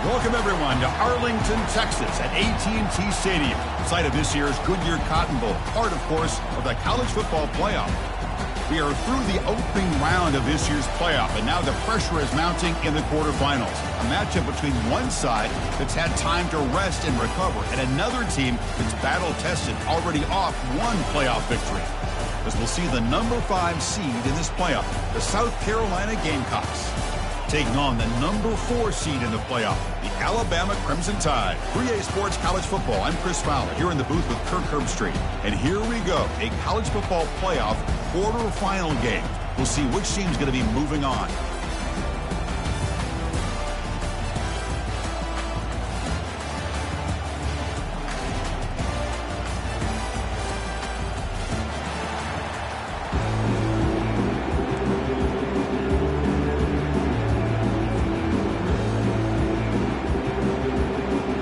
Welcome, everyone, to Arlington, Texas at AT&T Stadium, site of this year's Goodyear Cotton Bowl, part, of course, of the college football playoff. We are through the opening round of this year's playoff, and now the pressure is mounting in the quarterfinals. A matchup between one side that's had time to rest and recover, and another team that's battle-tested, already off one playoff victory. As we'll see the number 5 seed in this playoff, the South Carolina Gamecocks, taking on the number 4 seed in the playoff, the Alabama Crimson Tide. 3A Sports College Football. I'm Chris Fowler here in the booth with Kirk Herbstreit. And here we go, a college football playoff quarterfinal game. We'll see which team's going to be moving on.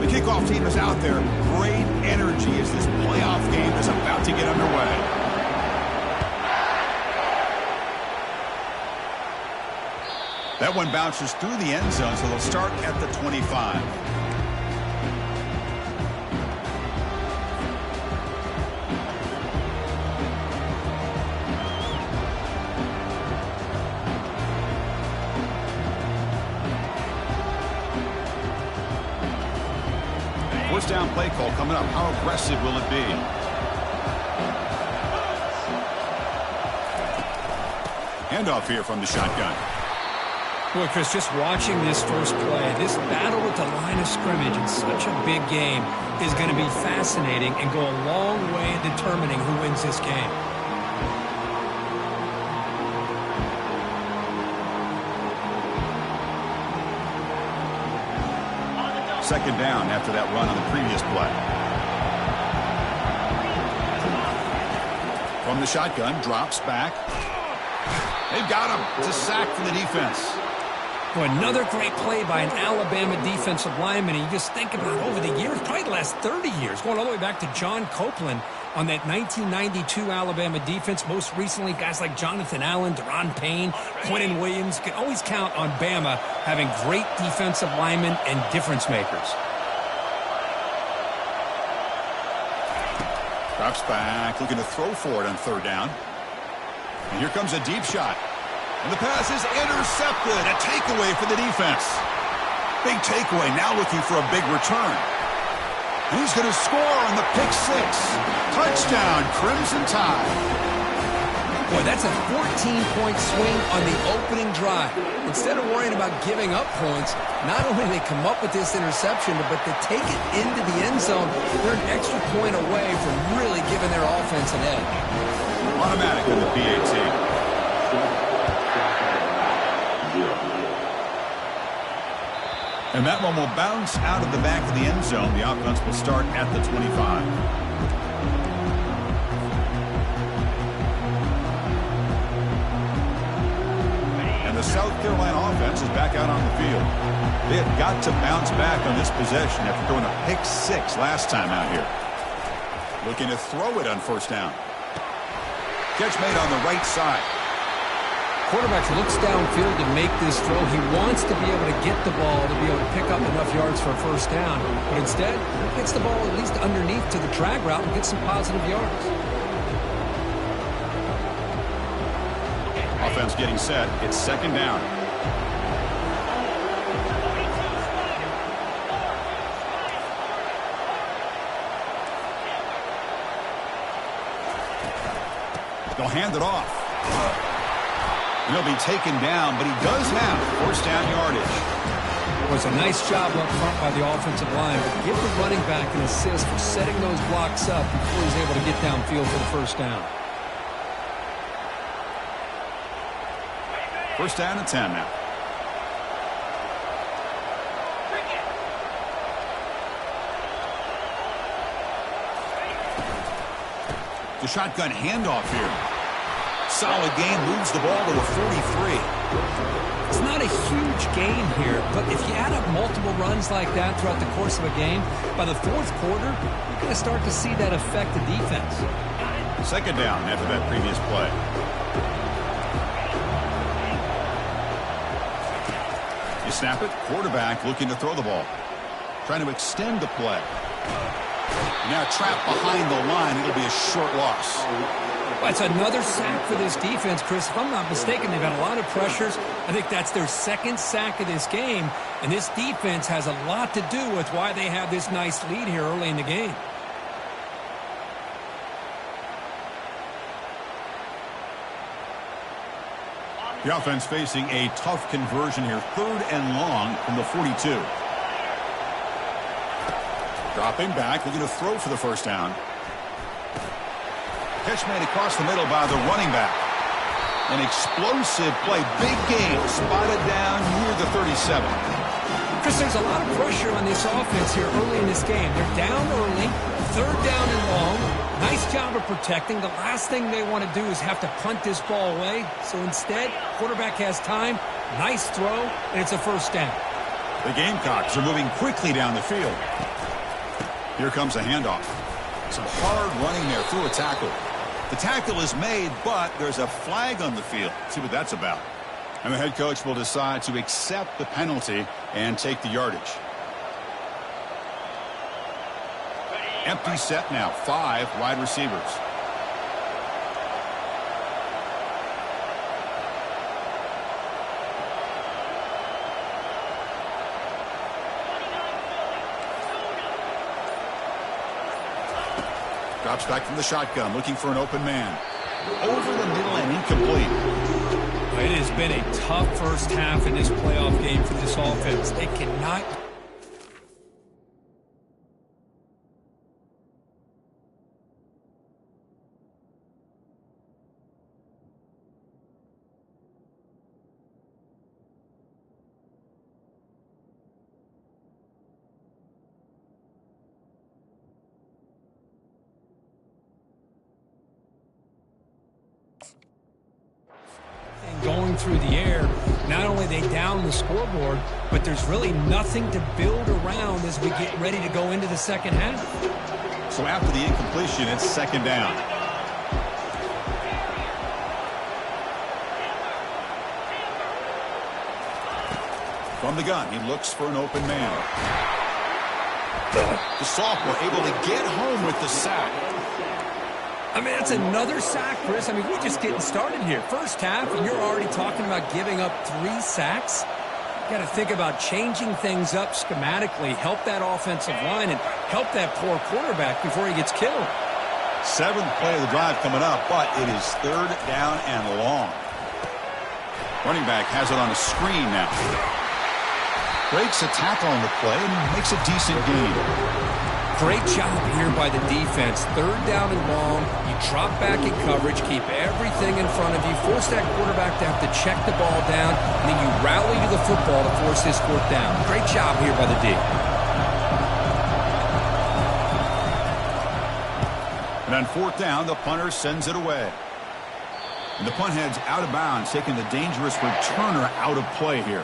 Kickoff team is out there. Great energy as this playoff game is about to get underway. That one bounces through the end zone, so they'll start at the 25. First down play call coming up. How aggressive will it be? Handoff here from the shotgun. Boy, Chris, just watching this first play, this battle with the line of scrimmage in such a big game is going to be fascinating and go a long way in determining who wins this game. Second down after that run on the previous play. From the shotgun, drops back. They've got him. It's a sack from the defense. Boy, another great play by an Alabama defensive lineman. And you just think about it over the years, probably the last 30 years, going all the way back to John Copeland on that 1992 Alabama defense. Most recently, guys like Jonathan Allen, Deron Payne, Quentin Williams. You can always count on Bama having great defensive linemen and difference makers. Drops back, looking to throw for it on third down. And here comes a deep shot. And the pass is intercepted. A takeaway for the defense. Big takeaway, now looking for a big return. And he's going to score on the pick six. Touchdown, Crimson Tide. Boy, that's a 14-point swing on the opening drive. Instead of worrying about giving up points, not only do they come up with this interception, but to take it into the end zone, they're an extra point away from really giving their offense an edge. Automatic in the PAT. And that one will bounce out of the back of the end zone. The offense will start at the 25. And the South Carolina offense is back out on the field. They have got to bounce back on this possession after throwing a pick six last time out here. Looking to throw it on first down. Catch made on the right side. Quarterback looks downfield to make this throw. He wants to be able to get the ball to be able to pick up enough yards for a first down. But instead, he gets the ball at least underneath to the drag route and gets some positive yards. Offense getting set. It's second down. They'll hand it off. He'll be taken down, but he does have first down yardage. It was a nice job up front by the offensive line, but give the running back an assist for setting those blocks up before he's able to get downfield for the first down. First down and 10 now. The shotgun handoff here. Solid game, moves the ball to the 43. It's not a huge gain here, but if you add up multiple runs like that throughout the course of a game, by the fourth quarter, you're going to start to see that affect the defense. Second down after that previous play. You snap it, quarterback looking to throw the ball. Trying to extend the play. Now trapped behind the line. It'll be a short loss. That's another sack for this defense, Chris. If I'm not mistaken, they've had a lot of pressures. I think that's their second sack of this game. And this defense has a lot to do with why they have this nice lead here early in the game. The offense facing a tough conversion here. 3rd and long from the 42. Dropping back, looking to throw for the first down. Catch made across the middle by the running back. An explosive play. Big game. Spotted down near the 37. Chris, there's a lot of pressure on this offense here early in this game. They're down early, 3rd down and long. Nice job of protecting. The last thing they want to do is have to punt this ball away. So instead, quarterback has time. Nice throw, and it's a first down. The Gamecocks are moving quickly down the field. Here comes a handoff. Some hard running there through a tackle. The tackle is made, but there's a flag on the field. Let's see what that's about. And the head coach will decide to accept the penalty and take the yardage. Empty set now. 5 wide receivers. Drops back from the shotgun, looking for an open man. Over the middle and incomplete. It has been a tough first half in this playoff game for this offense. They cannot... going through the air. Not only they down the scoreboard, but there's really nothing to build around as we get ready to go into the second half. So after the incompletion, it's 2nd down. From the gun, he looks for an open man. The sophomore able to get home with the sack. I mean, that's another sack, Chris. I mean, we're just getting started here. First half, and you're already talking about giving up 3 sacks. You got to think about changing things up schematically, help that offensive line, and help that poor quarterback before he gets killed. 7th play of the drive coming up, but it is 3rd down and long. Running back has it on a screen now. Breaks a tackle on the play and makes a decent gain. Great job here by the defense. 3rd down and long. You drop back in coverage, keep everything in front of you, force that quarterback to have to check the ball down, and then you rally to the football to force this 4th down. Great job here by the D. And on 4th down, the punter sends it away. And the punt heads out of bounds, taking the dangerous returner out of play here.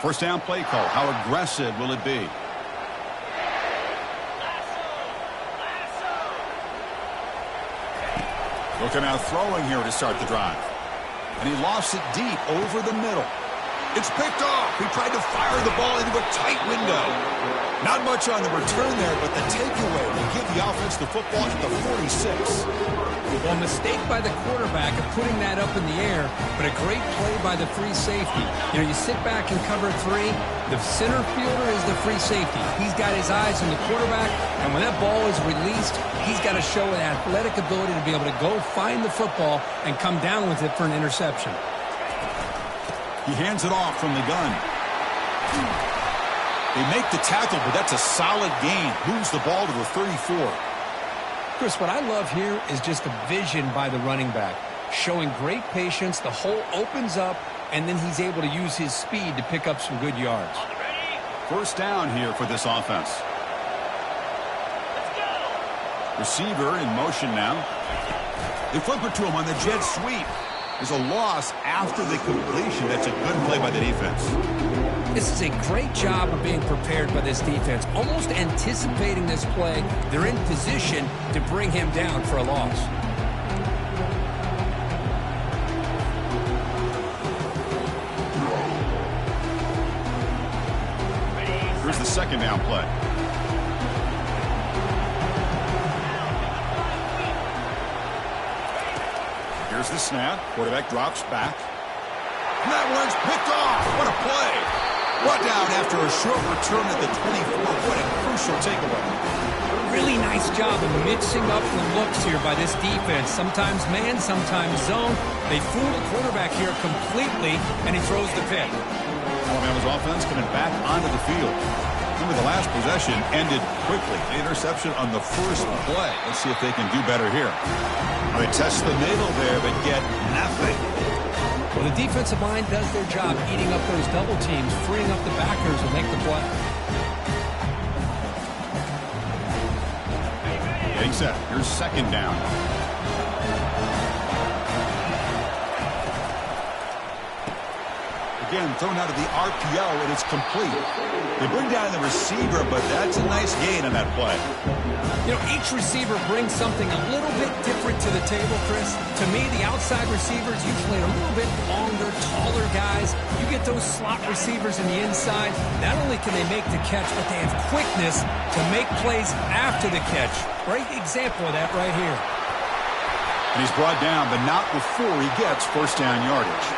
First down play call. How aggressive will it be? Looking out throwing here to start the drive. And he lofts it deep over the middle. It's picked off. He tried to fire the ball into a tight window. Not much on the return there, but the takeaway will give the offense the football at the 46. Well, a mistake by the quarterback of putting that up in the air, but a great play by the free safety. You know, you sit back and cover 3. The center fielder is the free safety. He's got his eyes on the quarterback, and when that ball is released, he's got to show an athletic ability to be able to go find the football and come down with it for an interception. He hands it off from the gun. They make the tackle, but that's a solid gain. Moves the ball to the 34. Chris, what I love here is just the vision by the running back. Showing great patience, the hole opens up, and then he's able to use his speed to pick up some good yards. First down here for this offense. Receiver in motion now. They flip it to him on the jet sweep. There's a loss after the completion. That's a good play by the defense. This is a great job of being prepared by this defense, almost anticipating this play. They're in position to bring him down for a loss. Here's the second down play. Here's the snap. Quarterback drops back. And that one's picked off. What a play. Brought down after a short return at the 24. What a crucial takeaway. Really nice job of mixing up the looks here by this defense. Sometimes man, sometimes zone. They fool the quarterback here completely, and he throws the pick. Alabama's offense coming back onto the field. Remember, the last possession ended quickly. The interception on the first play. Let's see if they can do better here. They test the middle there, but get nothing. Well, the defensive line does their job eating up those double teams, freeing up the backers to make the play. Getting set. Here's second down. Again, thrown out of the RPO, and it's complete. They bring down the receiver, but that's a nice gain on that play. You know, each receiver brings something a little bit different to the table, Chris. To me, the outside receivers usually a little bit longer, taller guys. You get those slot receivers in the inside. Not only can they make the catch, but they have quickness to make plays after the catch. Great example of that right here. And he's brought down, but not before he gets first down yardage.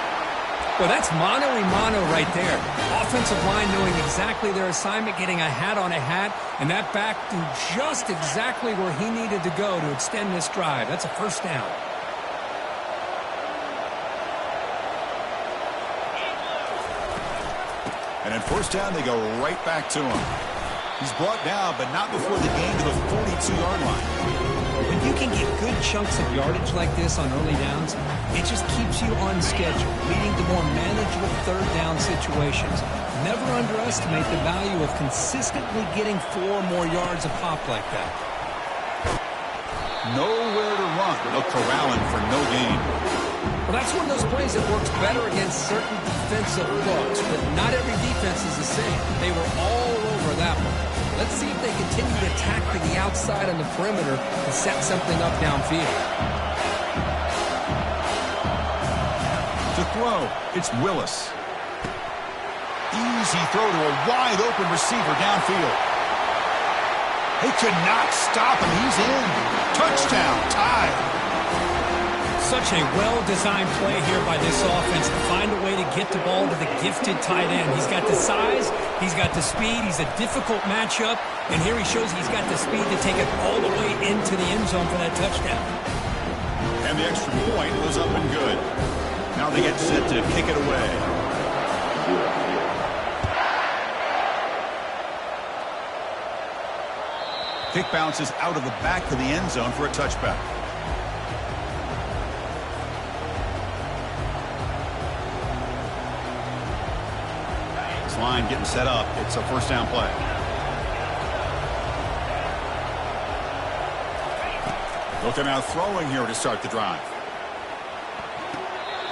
Well, that's mano-a-mano right there. Offensive line knowing exactly their assignment, getting a hat on a hat, and that back threw just exactly where he needed to go to extend this drive. That's a first down. And at first down, they go right back to him. He's brought down, but not before the gain to the 42-yard line. When you can get good chunks of yardage like this on early downs, it just keeps you on schedule, leading to more manageable third down situations. Never underestimate the value of consistently getting 4 more yards a pop like that. Nowhere to run. They'll corral him for no gain. Well, that's one of those plays that works better against certain defensive looks, but not every defense is the same. They were all over that one. Let's see if they continue to attack to the outside on the perimeter to set something up downfield. To throw, it's Willis. Easy throw to a wide-open receiver downfield. They could not stop him. He's in. Touchdown, tied. Such a well-designed play here by this offense to find a way to get the ball to the gifted tight end. He's got the size, he's got the speed, he's a difficult matchup, and here he shows he's got the speed to take it all the way into the end zone for that touchdown. And the extra point was up and good. Now they get set to kick it away. Kick bounces out of the back of the end zone for a touchback. Line getting set up. It's a first down play. Looking out throwing here to start the drive.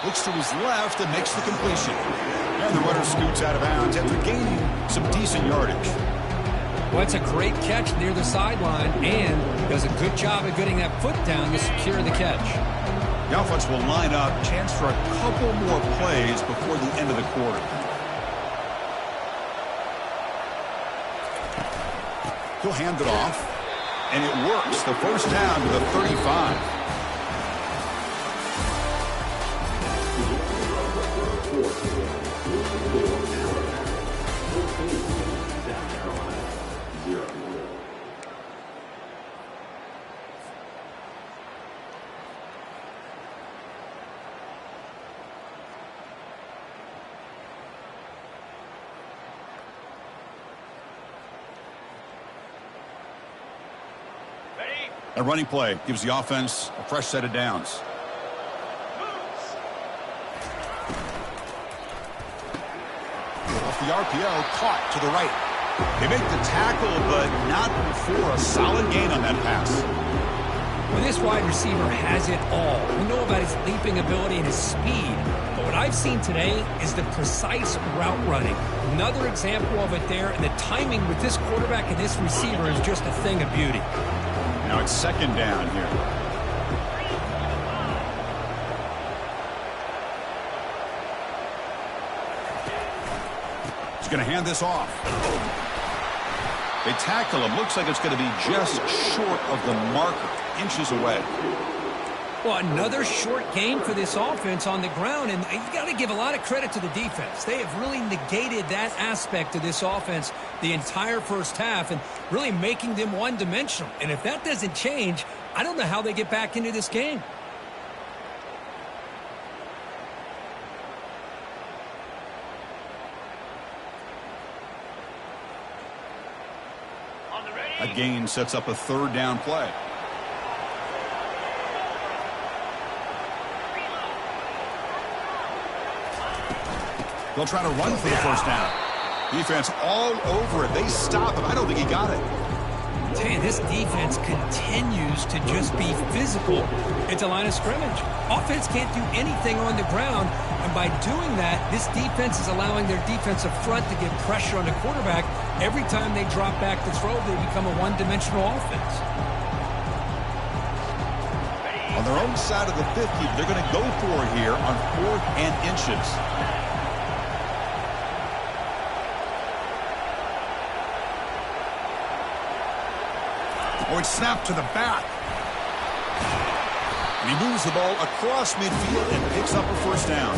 Looks to his left and makes the completion. And the runner scoots out of bounds after gaining some decent yardage. Well, it's a great catch near the sideline and does a good job of getting that foot down to secure the catch. The offense will line up. Chance for a couple more plays before the end of the quarter. He'll hand it off, and it works. The first down to the 35. A running play gives the offense a fresh set of downs. Off the RPO, caught to the right. They make the tackle, but not before a solid gain on that pass. Well, this wide receiver has it all. We know about his leaping ability and his speed. But what I've seen today is the precise route running. Another example of it there, and the timing with this quarterback and this receiver is just a thing of beauty. Now it's second down here. He's going to hand this off. They tackle him. Looks like it's going to be just short of the marker, inches away. Well, another short game for this offense on the ground, and you got to give a lot of credit to the defense. They have really negated that aspect of this offense the entire first half and really making them one-dimensional. And if that doesn't change, I don't know how they get back into this game. A gain sets up a third down play. They'll try to run for the first down. Defense all over it. They stop him. I don't think he got it. I tell you, this defense continues to just be physical at the line of scrimmage. Offense can't do anything on the ground, and by doing that, this defense is allowing their defensive front to get pressure on the quarterback. Every time they drop back to throw, they become a one-dimensional offense. On their own side of the 50, they're going to go for it here on 4th and inches. Oh, it's snapped to the back. And he moves the ball across midfield and picks up a first down.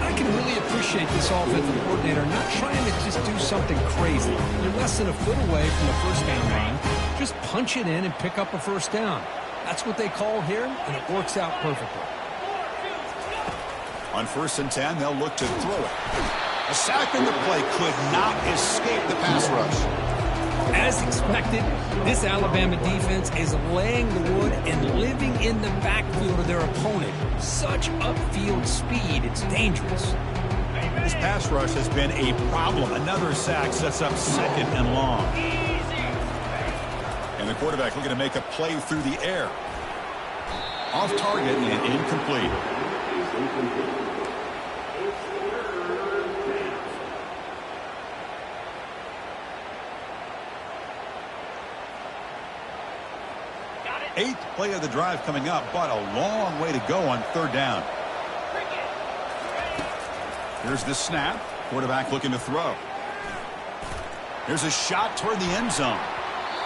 I can really appreciate this offensive coordinator not trying to just do something crazy. You're less than a foot away from the first down line. Just punch it in and pick up a first down. That's what they call here, and it works out perfectly. On 1st and 10, they'll look to throw it. A sack in the play could not escape the pass rush. As expected, this Alabama defense is laying the wood and living in the backfield of their opponent. Such upfield speed, it's dangerous. This pass rush has been a problem. Another sack sets up 2nd and long. And the quarterback looking to make a play through the air. Off target and incomplete. Eighth play of the drive coming up, but a long way to go on 3rd down. Here's the snap. Quarterback looking to throw. Here's a shot toward the end zone.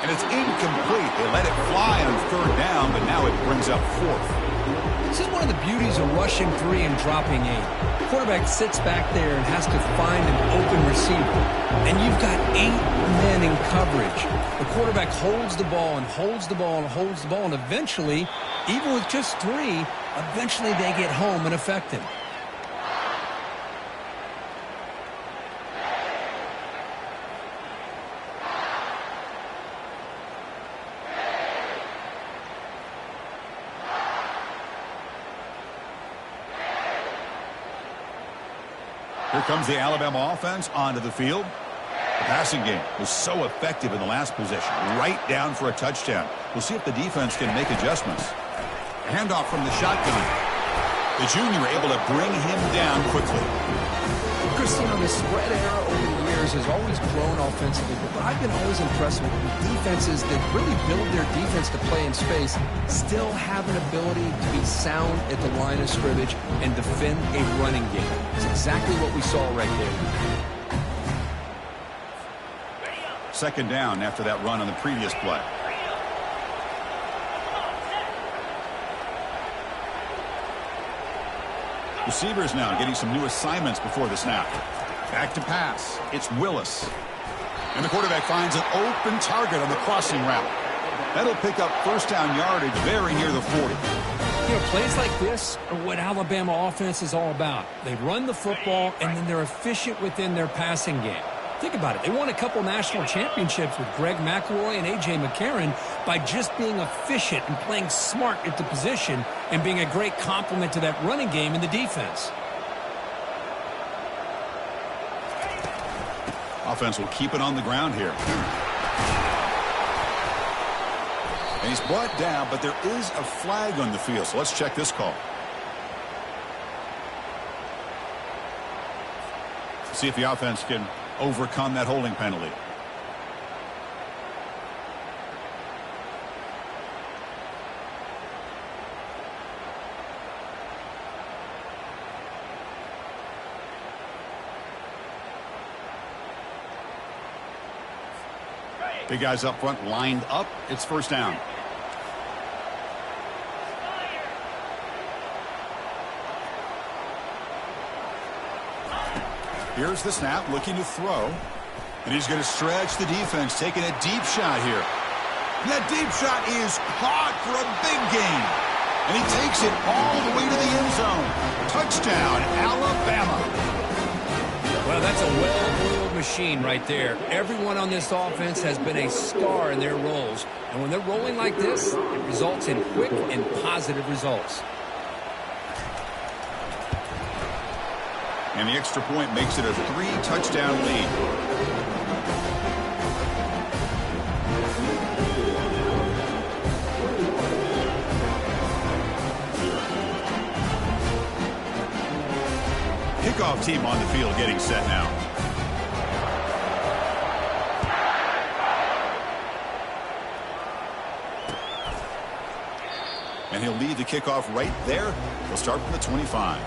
And it's incomplete. They let it fly on 3rd down, but now it brings up 4th. This is one of the beauties of rushing 3 and dropping 8. The quarterback sits back there and has to find an open receiver. And you've got 8 men in coverage. The quarterback holds the ball and holds the ball and holds the ball, and eventually, even with just 3, eventually they get home and affect him. Here comes the Alabama offense onto the field. The passing game was so effective in the last possession, right down for a touchdown. We'll see if the defense can make adjustments. A handoff from the shotgun. The junior able to bring him down quickly. Chris, you know, the spread era over the years has always grown offensively, but I've been always impressed with defenses that really build their defense to play in space, still have an ability to be sound at the line of scrimmage and defend a running game. It's exactly what we saw right there. 2nd down after that run on the previous play. Receivers now getting some new assignments before the snap. Back to pass. It's Willis. And the quarterback finds an open target on the crossing route. That'll pick up first down yardage very near the 40. You know, plays like this are what Alabama offense is all about. They run the football, and then they're efficient within their passing game. Think about it. They won a couple national championships with Greg McElroy and A.J. McCarron by just being efficient and playing smart at the position and being a great complement to that running game in the defense. Offense will keep it on the ground here. And he's brought down, but there is a flag on the field. So let's check this call. See if the offense can overcome that holding penalty. Big guys up front lined up. It's first down. Here's the snap, looking to throw. And he's going to stretch the defense, taking a deep shot here. And that deep shot is caught for a big gain. And he takes it all the way to the end zone. Touchdown, Alabama. Well, that's a well-oiled machine right there. Everyone on this offense has been a star in their roles. And when they're rolling like this, it results in quick and positive results. And the extra point makes it a 3-touchdown lead. Kickoff team on the field getting set now. And he'll lead the kickoff right there. He'll start from the 25.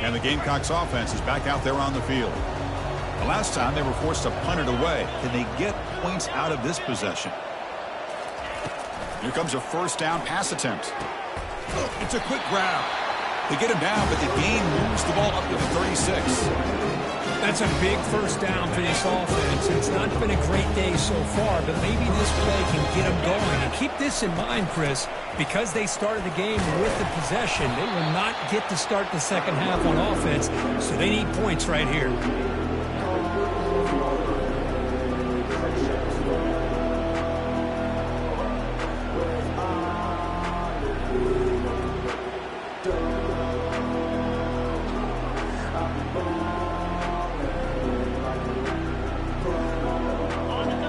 And the Gamecocks offense is back out there on the field. The last time they were forced to punt it away. Can they get points out of this possession? Here comes a first down pass attempt. It's a quick grab. They get him down, but the gain moves the ball up to the 36. That's a big first down for this offense. It's not been a great day so far, but maybe this play can get them going. And keep this in mind, Chris, because they started the game with the possession, they will not get to start the second half on offense, so they need points right here.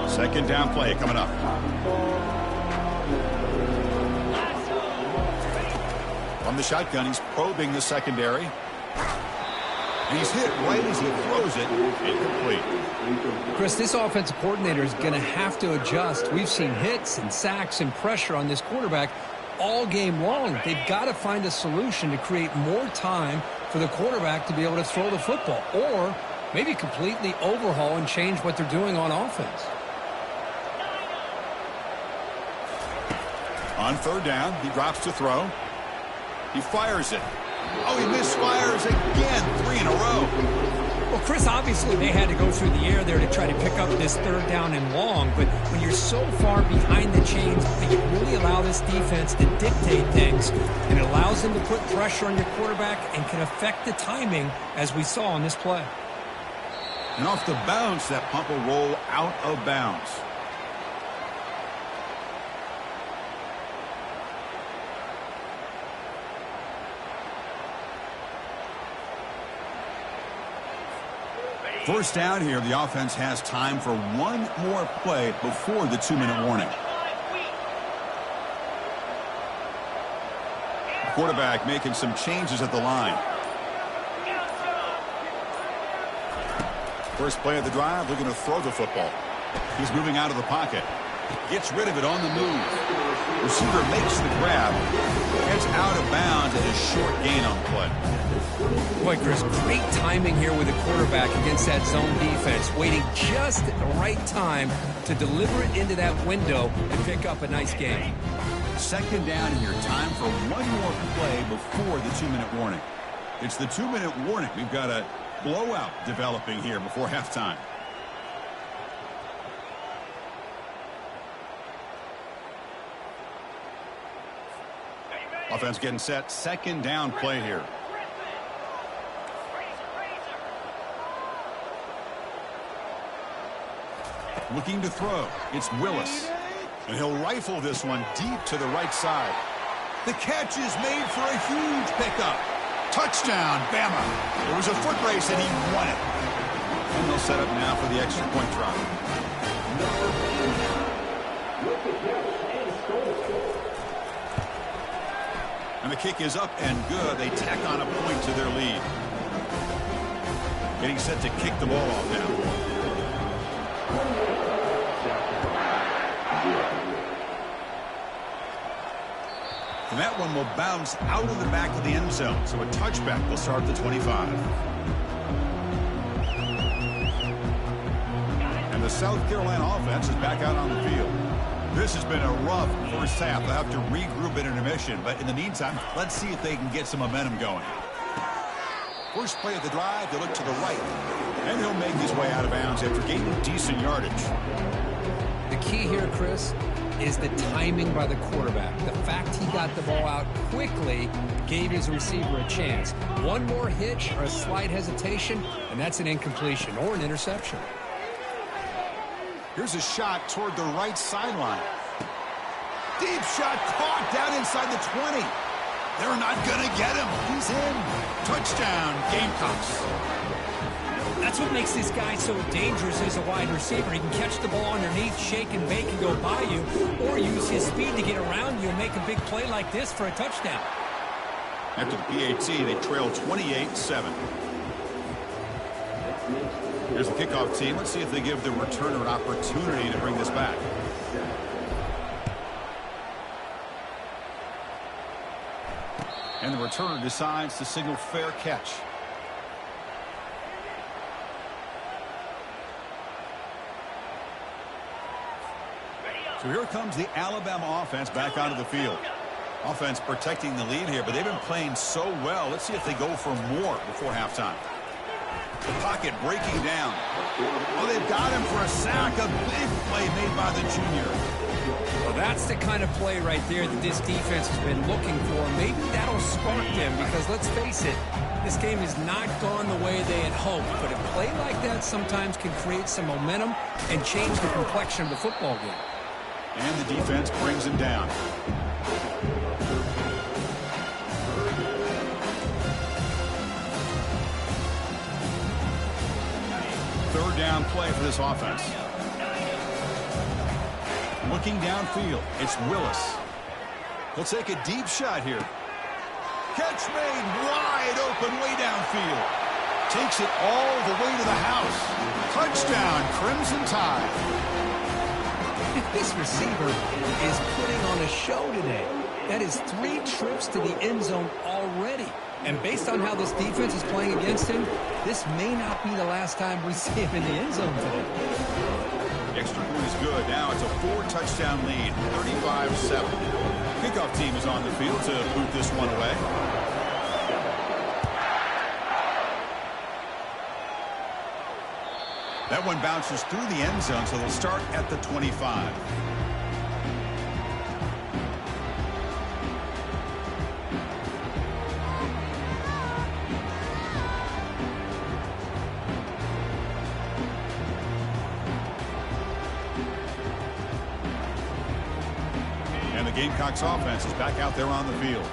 Second down play coming up. From the shotgun, he's probing the secondary. And he's hit right as he throws it. Incomplete. Chris, this offensive coordinator is going to have to adjust. We've seen hits and sacks and pressure on this quarterback all game long. They've got to find a solution to create more time for the quarterback to be able to throw the football, or maybe completely overhaul and change what they're doing on offense. On third down, he drops to throw. He fires it. Oh, he misfires again. 3 in a row. Well, Chris, obviously they had to go through the air there to try to pick up this third down and long, but when you're so far behind the chains, you really allow this defense to dictate things, and it allows them to put pressure on your quarterback and can affect the timing, as we saw on this play. And off the bounce, that pump will roll out of bounds. First down here, the offense has time for one more play before the 2-minute warning. The quarterback making some changes at the line. First play of the drive, looking to throw the football. He's moving out of the pocket. Gets rid of it on the move. Receiver makes the grab. Gets out of bounds and a short gain on the play. Boy, Chris, great timing here with the quarterback against that zone defense, waiting just at the right time to deliver it into that window and pick up a nice gain. Second down here, time for one more play before the 2-minute warning. It's the 2-minute warning. We've got a blowout developing here before halftime. Offense getting set. Second down play here. Looking to throw. It's Willis. And he'll rifle this one deep to the right side. The catch is made for a huge pickup. Touchdown, Bama. It was a foot race, and he won it. And they'll set up now for the extra point try. And the kick is up and good. They tack on a point to their lead. Getting set to kick the ball off now. And that one will bounce out of the back of the end zone. So a touchback will start at the 25. And the South Carolina offense is back out on the field. This has been a rough first half. They'll have to regroup in intermission. But in the meantime, let's see if they can get some momentum going. First play of the drive, they look to the right. And he'll make his way out of bounds after gaining decent yardage. The key here, Chris, is the timing by the quarterback. The fact he got the ball out quickly gave his receiver a chance. One more hitch or a slight hesitation, and that's an incompletion or an interception. Here's a shot toward the right sideline. Deep shot caught down inside the 20. They're not going to get him. He's in. Touchdown, Gamecocks. That's what makes this guy so dangerous as a wide receiver. He can catch the ball underneath, shake and bake and go by you, or use his speed to get around you and make a big play like this for a touchdown. After the PAT, they trail 28-7. Here's the kickoff team. Let's see if they give the returner an opportunity to bring this back. And the returner decides to signal fair catch. So here comes the Alabama offense back onto the field. Offense protecting the lead here, but they've been playing so well. Let's see if they go for more before halftime. The pocket breaking down. Oh, they've got him for a sack. A big play made by the junior. Well, that's the kind of play right there that this defense has been looking for. Maybe that'll spark them because, let's face it, this game has not gone the way they had hoped. But a play like that sometimes can create some momentum and change the complexion of the football game. And the defense brings him down. Third down play for this offense. Looking downfield, it's Willis. He'll take a deep shot here. Catch made wide open way downfield. Takes it all the way to the house. Touchdown, Crimson Tide. This receiver is putting on a show today. That is 3 trips to the end zone already. And based on how this defense is playing against him, this may not be the last time we see him in the end zone today. The extra point is good. Now it's a 4-touchdown lead, 35-7. Kickoff team is on the field to boot this one away. That one bounces through the end zone, so they'll start at the 25. And the Gamecocks offense is back out there on the field.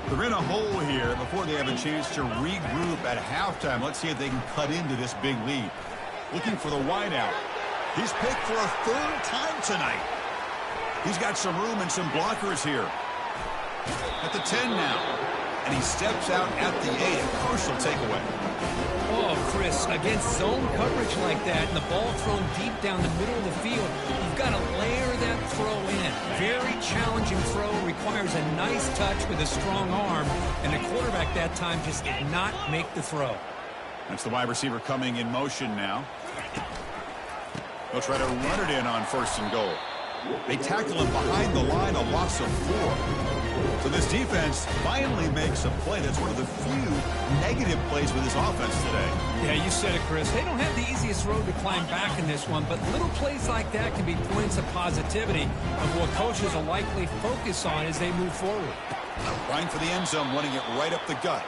They're in a hole here before they have a chance to regroup at halftime. Let's see if they can cut into this big lead. Looking for the wideout. He's picked for a 3rd time tonight. He's got some room and some blockers here. At the 10 now. And he steps out at the 8. A crucial takeaway. Oh, Chris, against zone coverage like that and the ball thrown deep down the middle of the field, you've got to layer that throw in. Very challenging throw. Requires a nice touch with a strong arm. And the quarterback that time just did not make the throw. That's the wide receiver coming in motion now. They'll try to run it in on 1st and goal. They tackle him behind the line, a loss of 4. So this defense finally makes a play. That's one of the few negative plays with this offense today. Yeah, you said it, Chris. They don't have the easiest road to climb back in this one, but little plays like that can be points of positivity of what coaches will likely focus on as they move forward. Trying for the end zone, running it right up the gut.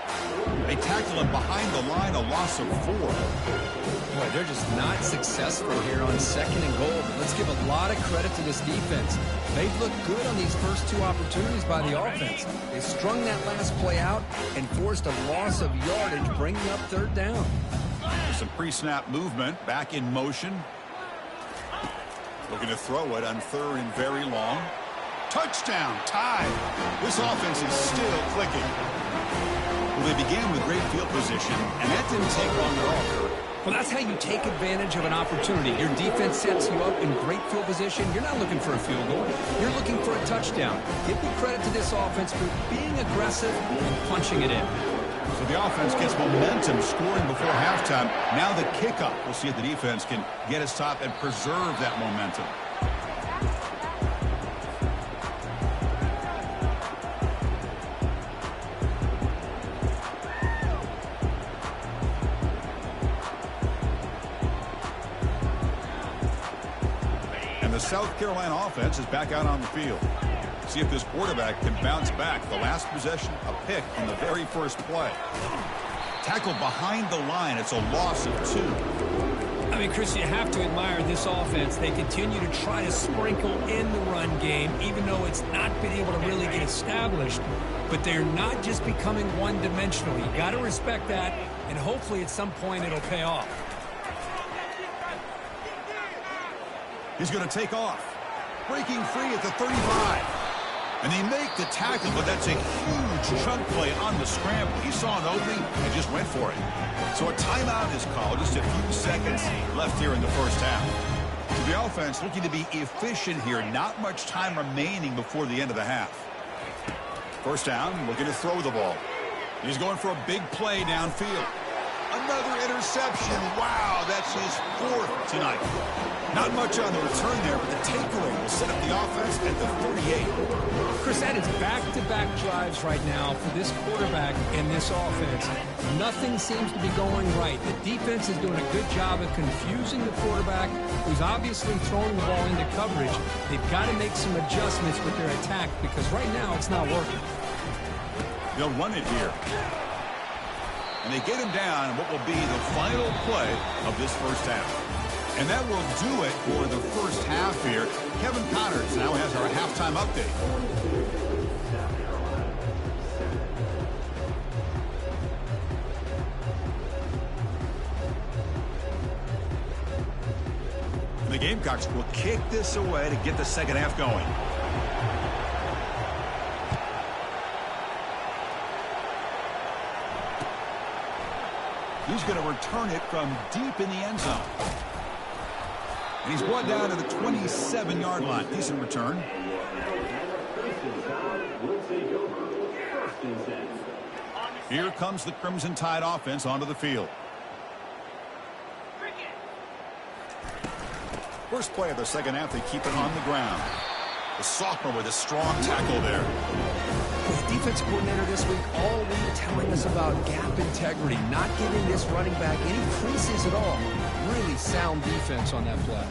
They tackle him behind the line, a loss of 4. Boy, they're just not successful here on 2nd and goal. But let's give a lot of credit to this defense. They've looked good on these first 2 opportunities by the offense. They strung that last play out and forced a loss of yardage, bringing up 3rd down. Some pre-snap movement, back in motion. Looking to throw it on 3rd and very long. Touchdown, tied. This offense is still clicking. Well, they began with great field position, and that didn't take long at all. Well, that's how you take advantage of an opportunity. Your defense sets you up in great field position. You're not looking for a field goal. You're looking for a touchdown. Give me credit to this offense for being aggressive and punching it in. So the offense gets momentum, scoring before halftime. Now the kickoff. We'll see if the defense can get a stop and preserve that momentum. The South Carolina offense is back out on the field. See if this quarterback can bounce back. The last possession, a pick on the very first play. Tackled behind the line. It's a loss of 2. I mean, Chris, you have to admire this offense. They continue to try to sprinkle in the run game, even though it's not been able to really get established. But they're not just becoming one-dimensional. You got to respect that, and hopefully at some point it'll pay off. He's going to take off. Breaking free at the 35. And they make the tackle, but that's a huge chunk play on the scramble. He saw an opening and just went for it. So a timeout is called. Just a few seconds left here in the first half. So the offense looking to be efficient here. Not much time remaining before the end of the half. First down, looking to throw the ball. He's going for a big play downfield. Another interception. Wow, that's his 4th tonight. Not much on the return there, but the takeaway will set up the offense at the 38. Chris, that is back-to-back drives right now for this quarterback and this offense. Nothing seems to be going right. The defense is doing a good job of confusing the quarterback, who's obviously throwing the ball into coverage. They've got to make some adjustments with their attack because right now it's not working. They'll run it here. And they get him down in what will be the final play of this first half. And that will do it for the first half here. Kevin Connors now has our halftime update. The Gamecocks will kick this away to get the second half going. He's going to return it from deep in the end zone. And he's brought down to the 27-yard line. Decent return. Here comes the Crimson Tide offense onto the field. First play of the second half, they keep it on the ground. The sophomore with a strong tackle there. The defense coordinator this week all week telling us about gap integrity, not giving this running back any creases at all. Really sound defense on that play.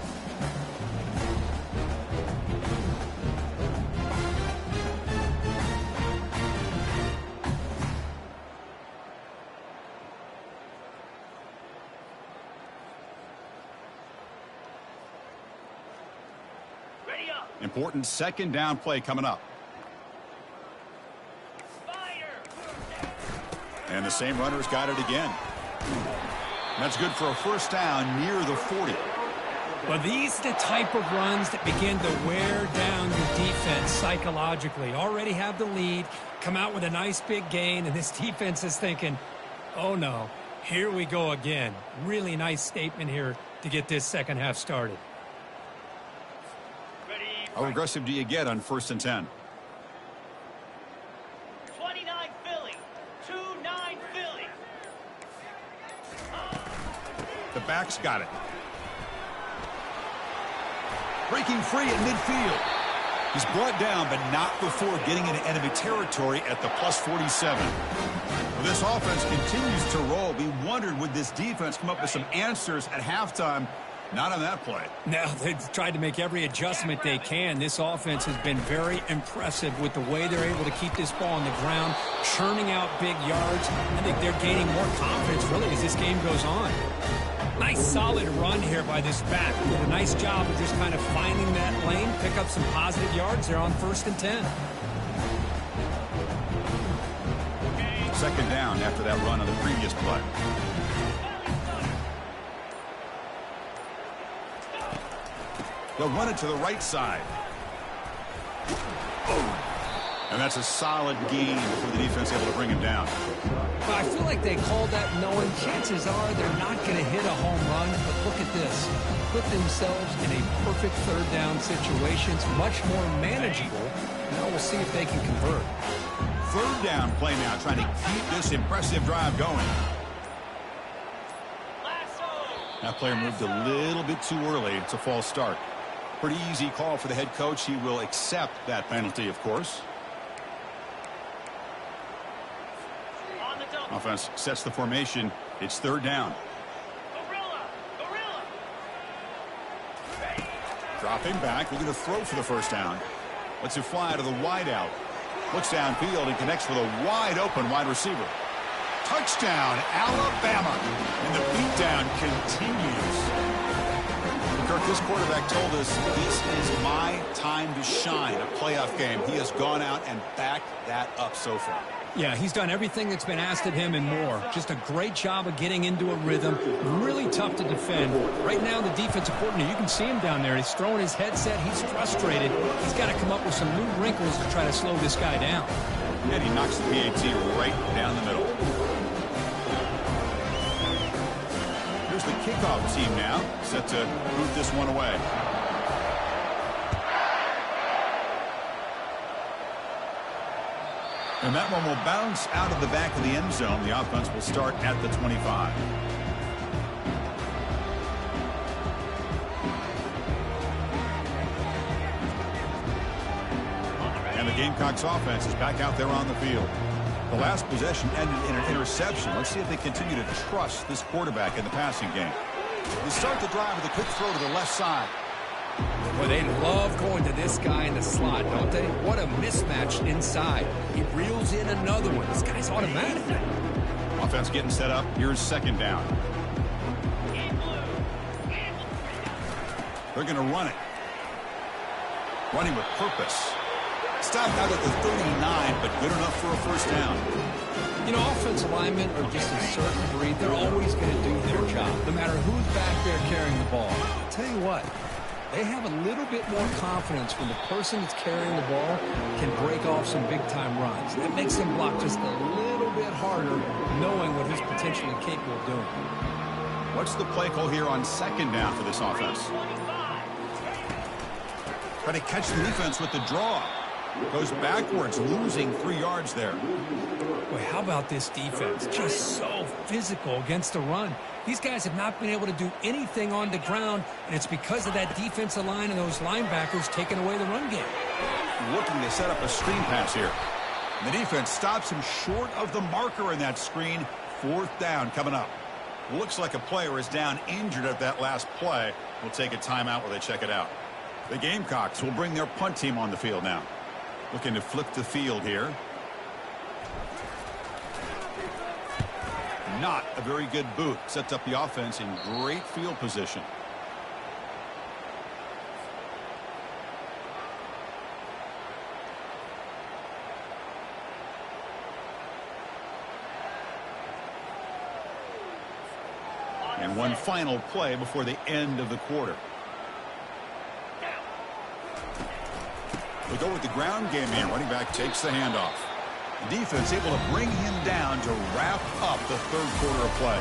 Important second down play coming up. And the same runner's got it again. That's good for a first down near the 40. Well, these are the type of runs that begin to wear down your defense psychologically. Already have the lead, come out with a nice big gain, and this defense is thinking, oh no, here we go again. Really nice statement here to get this second half started. How aggressive do you get on 1st and 10? 29 Philly. 2-9 Philly. The back's got it. Breaking free at midfield. He's brought down, but not before getting into enemy territory at the +47. Well, this offense continues to roll. We wondered, would this defense come up with some answers at halftime? Not on that play. Now they've tried to make every adjustment they can. This offense has been very impressive with the way they're able to keep this ball on the ground, churning out big yards. I think they're gaining more confidence, really, as this game goes on. Nice solid run here by this back. Did a nice job of just kind of finding that lane, pick up some positive yards there on 1st and 10. Second down after that run on the previous play. They'll run it to the right side. And that's a solid gain before the defense able to bring him down. Well, I feel like they called that knowing chances are they're not going to hit a home run. But look at this. Put themselves in a perfect third down situation. It's much more manageable. Now we'll see if they can convert. Third down play now, trying to keep this impressive drive going. That player moved a little bit too early. It's a false start. Pretty easy call for the head coach. He will accept that penalty, of course. Offense sets the formation. It's third down. Dropping back, looking to throw for the first down. Lets it fly to the wide out. Looks downfield and connects with a wide open wide receiver. Touchdown, Alabama. And the beatdown continues. Kirk, this quarterback told us this is my time to shine, a playoff game. He has gone out and backed that up so far. Yeah, he's done everything that's been asked of him and more. Just a great job of getting into a rhythm. Really tough to defend. Right now, the defensive coordinator, you can see him down there. He's throwing his headset. He's frustrated. He's got to come up with some new wrinkles to try to slow this guy down. And he knocks the PAT right down the middle. Here's the kickoff team now, set to move this one away. And that one will bounce out of the back of the end zone. The offense will start at the 25. And the Gamecocks offense is back out there on the field. The last possession ended in an interception. Let's see if they continue to trust this quarterback in the passing game. They start the drive with a quick throw to the left side. Well, they love going to this guy in the slot, don't they? What a mismatch inside. He reels in another one. This guy's automatic. Offense getting set up. Here's second down. They're going to run it. Running with purpose. Stopped out at the 39, but good enough for a first down. You know, offensive linemen are just a certain breed. They're always going to do their job, no matter who's back there carrying the ball. I'll tell you what, they have a little bit more confidence when the person that's carrying the ball can break off some big-time runs. That makes them block just a little bit harder, knowing what he's potentially capable of doing. What's the play call here on second down for this offense? Try to catch the defense with the draw. Goes backwards, losing 3 yards there. Boy, how about this defense? Just so physical against the run. These guys have not been able to do anything on the ground, and it's because of that defensive line and those linebackers taking away the run game. Looking to set up a screen pass here. And the defense stops him short of the marker in that screen. Fourth down coming up. Looks like a player is down injured at that last play. We'll take a timeout while they check it out. The Gamecocks will bring their punt team on the field now. Looking to flip the field here. Not a very good boot. Sets up the offense in great field position. And one final play before the end of the quarter. They go with the ground game here. Running back takes the handoff. The defense able to bring him down to wrap up the third quarter of play.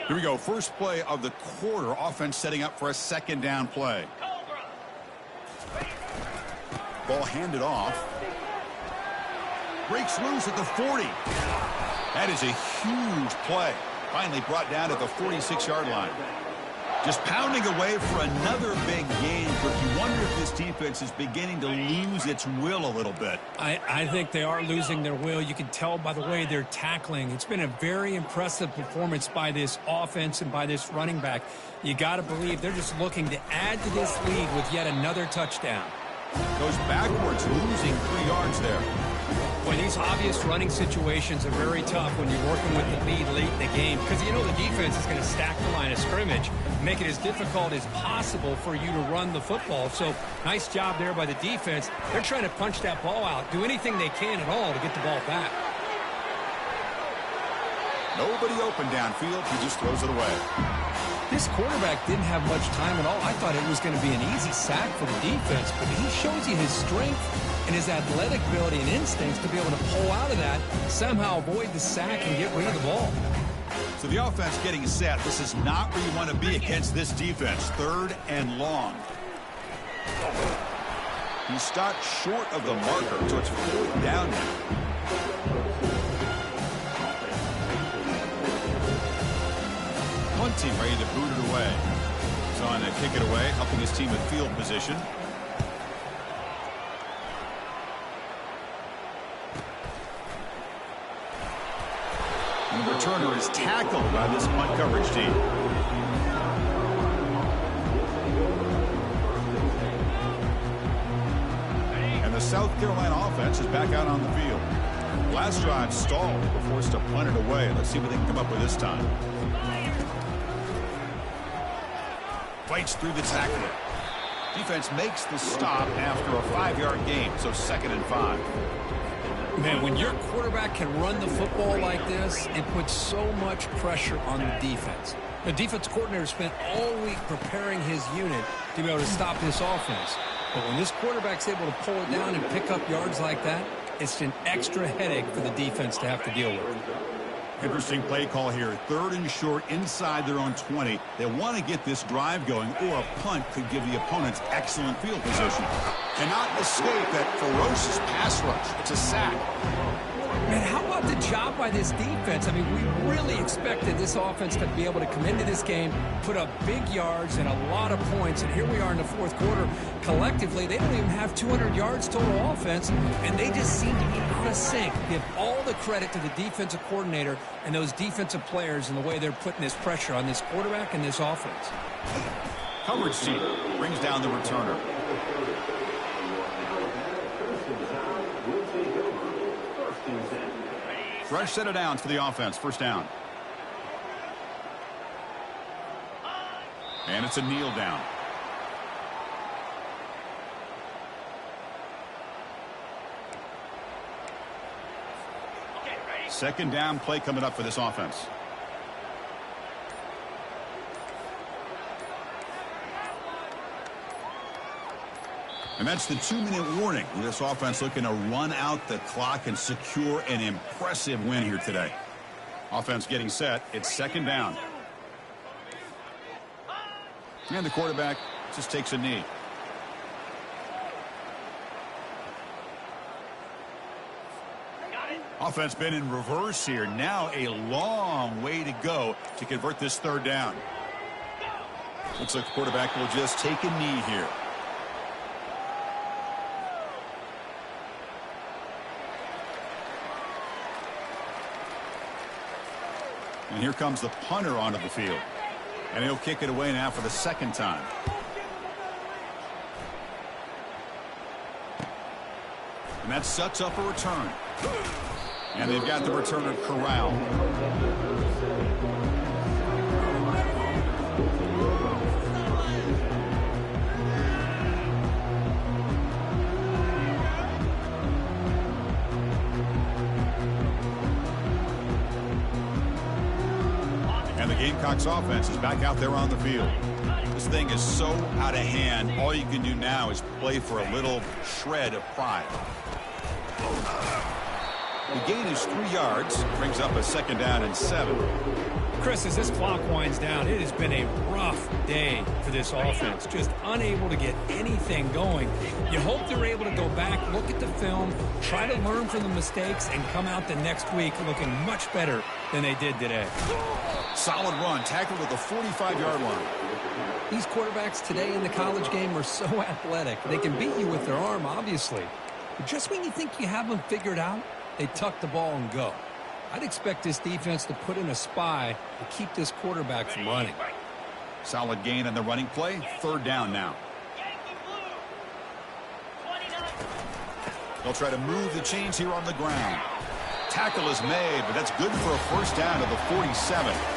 Here we go. First play of the quarter. Offense setting up for a second down play. Ball handed off. Breaks loose at the 40. That is a huge play. Finally brought down at the 46-yard line. Just pounding away for another big game. But you wonder if this defense is beginning to lose its will a little bit. I think they are losing their will. You can tell by the way they're tackling. It's been a very impressive performance by this offense and by this running back. You got to believe they're just looking to add to this lead with yet another touchdown. Goes backwards, losing 3 yards there. Boy, these obvious running situations are very tough when you're working with the lead late in the game because you know the defense is going to stack the line of scrimmage, make it as difficult as possible for you to run the football. So nice job there by the defense. They're trying to punch that ball out, do anything they can at all to get the ball back. Nobody open downfield. He just throws it away. This quarterback didn't have much time at all. I thought it was going to be an easy sack for the defense, but he shows you his strength and his athletic ability and instincts to be able to pull out of that, somehow avoid the sack and get rid of the ball. So the offense getting set. This is not where you want to be against this defense. 3rd and long. He stopped short of the marker, so it's 4th down now. Punt team ready to boot it away. He's on to kick it away, helping his team with field position. And the returner is tackled by this punt coverage team. And the South Carolina offense is back out on the field. Last drive stalled. They were forced to punt it away. Let's see what they can come up with this time. Fights through the tackle. Defense makes the stop after a 5-yard gain, so 2nd and 5. Man, when your quarterback can run the football like this, it puts so much pressure on the defense. The defense coordinator spent all week preparing his unit to be able to stop this offense. But when this quarterback's able to pull it down and pick up yards like that, it's an extra headache for the defense to have to deal with. Interesting play call here. 3rd and short inside their own 20. They want to get this drive going, or a punt could give the opponents excellent field position. Cannot escape that ferocious pass rush. It's a sack. Man, how about the job by this defense? I mean, we really expected this offense to be able to come into this game, put up big yards and a lot of points, and here we are in the 4th quarter. Collectively, they don't even have 200 yards total offense, and they just seem to be out of sync. Give all the credit to the defensive coordinator and those defensive players and the way they're putting this pressure on this quarterback and this offense. Coverage team brings down the returner. Fresh set of downs for the offense. 1st down. And it's a kneel down. Okay, 2nd down play coming up for this offense. And that's the 2-minute warning. This offense looking to run out the clock and secure an impressive win here today. Offense getting set. It's 2nd down. And the quarterback just takes a knee. Offense been in reverse here. Now a long way to go to convert this 3rd down. Looks like the quarterback will just take a knee here. And here comes the punter onto the field. And he'll kick it away now for the 2nd time. And that sets up a return. And they've got the returner corralled. And the Gamecocks offense is back out there on the field. This thing is so out of hand. All you can do now is play for a little shred of pride. The gain is 3 yards. Brings up a 2nd down and 7. Chris, as this clock winds down, it has been a rough day for this offense. Just unable to get anything going. You hope they're able to go back, look at the film, try to learn from the mistakes, and come out the next week looking much better than they did today. Solid run. Tackled at the 45-yard line. These quarterbacks today in the college game are so athletic. They can beat you with their arm, obviously. But just when you think you have them figured out, they tuck the ball and go. I'd expect this defense to put in a spy to keep this quarterback from running. Solid gain on the running play. Third down now. They'll try to move the chains here on the ground. Tackle is made, but that's good for a first down to the 47.